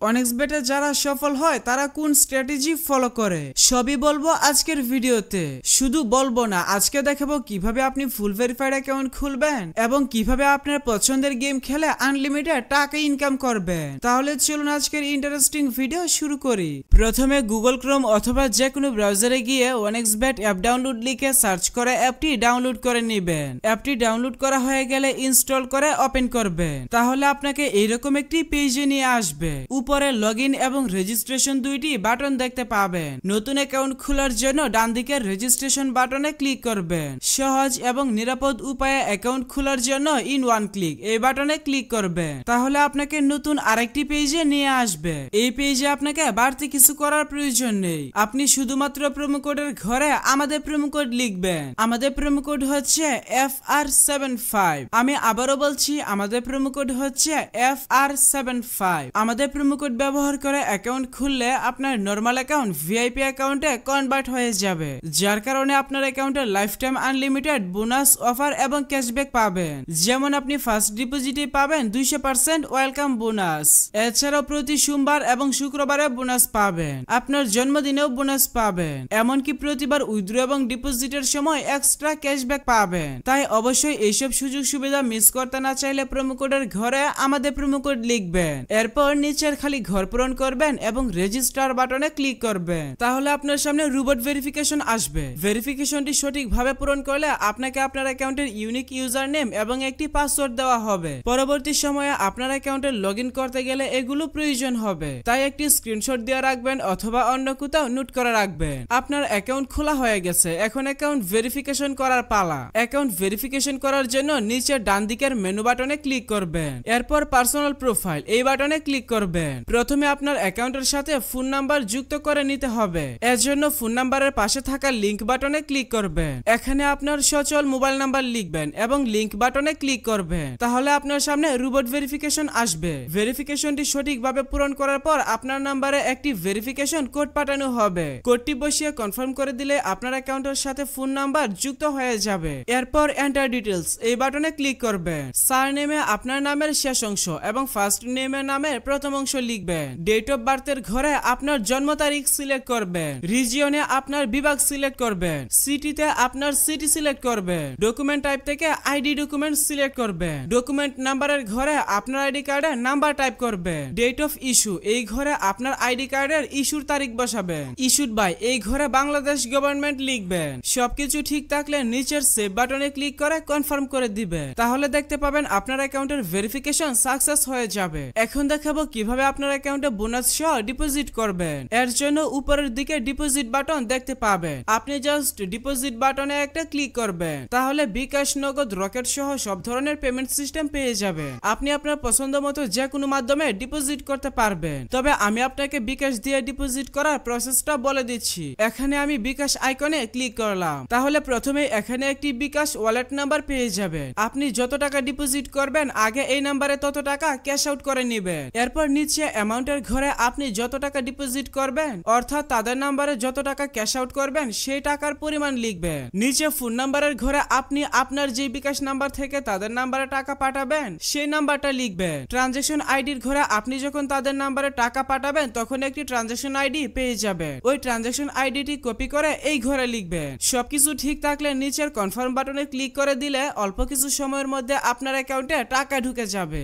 অনেক্সবেটে যারা সফল হয় তারা কোন স্ট্র্যাটেজি ফলো করে সবই বলবো আজকের ভিডিওতে। শুধু বলবো না, আজকে দেখাবো কিভাবে আপনি ফুল ভেরিফাইড অ্যাকাউন্ট খুলবেন এবং কিভাবে আপনার পছন্দের গেম খেলে আনলিমিটেড টাকা ইনকাম করবেন। তাহলে চলুন আজকের ইন্টারেস্টিং ভিডিও শুরু করি। প্রথমে গুগল ক্রোম অথবা যে কোনো ব্রাউজারে গিয়ে অনেক্সবেট অ্যাপ ডাউনলোড লিখে সার্চ করে অ্যাপটি ডাউনলোড করে নেবেন। অ্যাপটি ডাউনলোড করা হয়ে গেলে ইনস্টল করে ওপেন করবেন। তাহলে আপনাকে এইরকম একটি পেজে নিয়ে আসবে। উপরে লগইন এবং রেজিস্ট্রেশন দুইটি বাটন দেখতে পাবেন। নতুন অ্যাকাউন্ট খোলার জন্য ডান দিকের রেজিস্ট্রেশন বাটনে ক্লিক করবেন। সহজ এবং নিরাপদ উপায়ে অ্যাকাউন্ট খোলার জন্য ইন ওয়ান ক্লিক এই বাটনে ক্লিক করবেন। তাহলে আপনাকে নতুন আরেকটি পেজে নিয়ে আসবে। এই পেজে আপনাকে বাড়তি কিছু করার প্রয়োজন নেই। আপনি শুধুমাত্র প্রোমো কোডের ঘরে আমাদের প্রোমো কোড লিখবেন। আমাদের প্রোমো কোড হচ্ছে FR75। আমি আবারও বলছি, আমাদের প্রোমো কোড হচ্ছে FR75। আমাদের প্রোমো কোড ব্যবহার করে অ্যাকাউন্ট খুললে আপনার নরমাল অ্যাকাউন্ট ভিআইপি অ্যাকাউন্টে কনভার্ট হয়ে যাবে, যার কারণে আপনার অ্যাকাউন্টে life time unlimited bonus offer এবং ক্যাশব্যাক পাবেন। যেমন আপনি ফার্স্ট ডিপোজিটে পাবেন 200% ওয়েলকাম বোনাস। এছাড়াও প্রতি সোমবার এবং শুক্রবারে বোনাস পাবেন। আপনার জন্মদিনেও বোনাস পাবেন। এমনকি প্রতিবার উইথড্র এবং ডিপোজিটের সময় এক্সট্রা ক্যাশব্যাক পাবেন। তাই অবশ্যই এইসব সুযোগ সুবিধা মিস করতে না চাইলে প্রোমো কোডের ঘরে আমাদের প্রোমো কোড লিখবেন। এরপর নিচের খালি ঘর পূরণ করবেন এবং রেজিস্টার বাটনে ক্লিক করবেন। তাহলে আপনার সামনে রোবট ভেরিফিকেশন আসবে। ভেরিফিকেশনটি সঠিকভাবে পূরণ করলে আপনাকে আপনার অ্যাকাউন্টের ইউনিক ইউজার নেম এবং একটি পাসওয়ার্ড দেওয়া হবে। পরবর্তী সময়ে আপনার অ্যাকাউন্টে লগইন করতে গেলে এগুলো প্রয়োজন হবে, তাই একটি স্ক্রিনশট দিয়ে রাখবেন অথবা অন্য কোথাও নোট করে রাখবেন। আপনার অ্যাকাউন্ট খোলা হয়ে গেছে, এখন অ্যাকাউন্ট ভেরিফিকেশন করার পালা। অ্যাকাউন্ট ভেরিফিকেশন করার জন্য নিচে ডান দিকের মেনু বাটনে ক্লিক করবেন। এরপর পার্সোনাল প্রোফাইল এই বাটনে ক্লিক করবেন। প্রথমে আপনার অ্যাকাউন্টের সাথে ফোন নাম্বার যুক্ত করে নিতে হবে। এর জন্য ফোন নাম্বারের পাশে থাকা লিংক বাটনে ক্লিক করবেন। এখানে আপনার সচল মোবাইল নাম্বার লিখবেন এবং লিংক বাটনে ক্লিক করবেন। তাহলে আপনার সামনে রোবট ভেরিফিকেশন আসবে। ভেরিফিকেশনটি সঠিকভাবে পূরণ করার পর আপনার নাম্বারে একটি ভেরিফিকেশন কোড পাঠানো হবে। কোডটি বসিয়ে কনফার্ম করে দিলে আপনার অ্যাকাউন্টের সাথে ফোন নাম্বার যুক্ত হয়ে যাবে। এরপর এন্টার ডিটেইলস এই বাটনে ক্লিক করবেন। সারনেমে আপনার নামের শেষ অংশ এবং ফার্স্ট নেমের নামের প্রথম অংশ লিখবেন। ডেট অফ বার্থের ঘরে আপনার জন্ম তারিখ সিলেক্ট করবেন। রিজিয়নে আপনার বিভাগ সিলেক্ট করবেন। সিটিতে আপনার সিটি সিলেক্ট করবেন। ডকুমেন্ট টাইপ থেকে আইডি ডকুমেন্ট সিলেক্ট করবেন। ডকুমেন্ট নাম্বারের ঘরে আপনার আইডি কার্ডের নাম্বার টাইপ করবেন। ডেট অফ ইস্যু এই ঘরে আপনার আইডি কার্ডের ইস্যুর তারিখ বসাবেন। ইস্যুড বাই এই ঘরে বাংলাদেশ গভর্নমেন্ট লিখবেন। সবকিছু ঠিক থাকলে নিচের সেভ বাটনে ক্লিক করে কনফার্ম করে দিবেন। তাহলে দেখতে পাবেন আপনার অ্যাকাউন্টের ভেরিফিকেশন সাকসেস হয়ে যাবে। এখন দেখাবো কিভাবে আপনার অ্যাকাউন্টে বোনাস সহ ডিপোজিট করবেন। এর জন্য উপরের দিকে ডিপোজিট বাটন দেখতে পাবেন। আপনি জাস্ট ডিপোজিট বাটনে একটা ক্লিক করবেন। তাহলে বিকাশ, নগদ, রকেট সহ সব ধরনের পেমেন্ট সিস্টেম পেয়ে যাবেন। আপনি আপনার পছন্দ মতো যে কোনো মাধ্যমে ডিপোজিট করতে পারবেন। তবে আমি আপনাকে বিকাশ দিয়ে ডিপোজিট করার প্রসেসটা বলে দিচ্ছি। এখানে আমি বিকাশ আইকনে ক্লিক করলাম। তাহলে প্রথমে এখানে একটি বিকাশ ওয়ালেট নাম্বার পেয়ে যাবেন। আপনি যত টাকা ডিপোজিট করবেন আগে এই নাম্বারে তত টাকা ক্যাশ আউট করে নেবেন। এরপর নিচে অ্যামাউন্টের ঘরে আপনি যত টাকা ডিপোজিট করবেন অর্থাৎ তাদের নাম্বারে যত টাকা ক্যাশ আউট করবেন সেই টাকার পরিমাণ লিখবেন। নিচে ফোন নাম্বারের ঘরে আপনি আপনার যে বিকাশ নাম্বার থেকে তাদের নাম্বারে টাকা পাঠাবেন সেই নাম্বারটা লিখবেন। ট্রানজাকশন আইডির ঘরে আপনি যখন তাদের নাম্বারে টাকা পাঠাবেন তখন একটি ট্রানজাকশন আইডি পেয়ে যাবেন। ওই ট্রানজাকশন আইডিটি কপি করে এই ঘরে লিখবেন। সবকিছু ঠিক থাকলে নিচের কনফার্ম বাটনে ক্লিক করে দিলে অল্প কিছু সময়ের মধ্যে আপনার অ্যাকাউন্টে টাকা ঢুকে যাবে।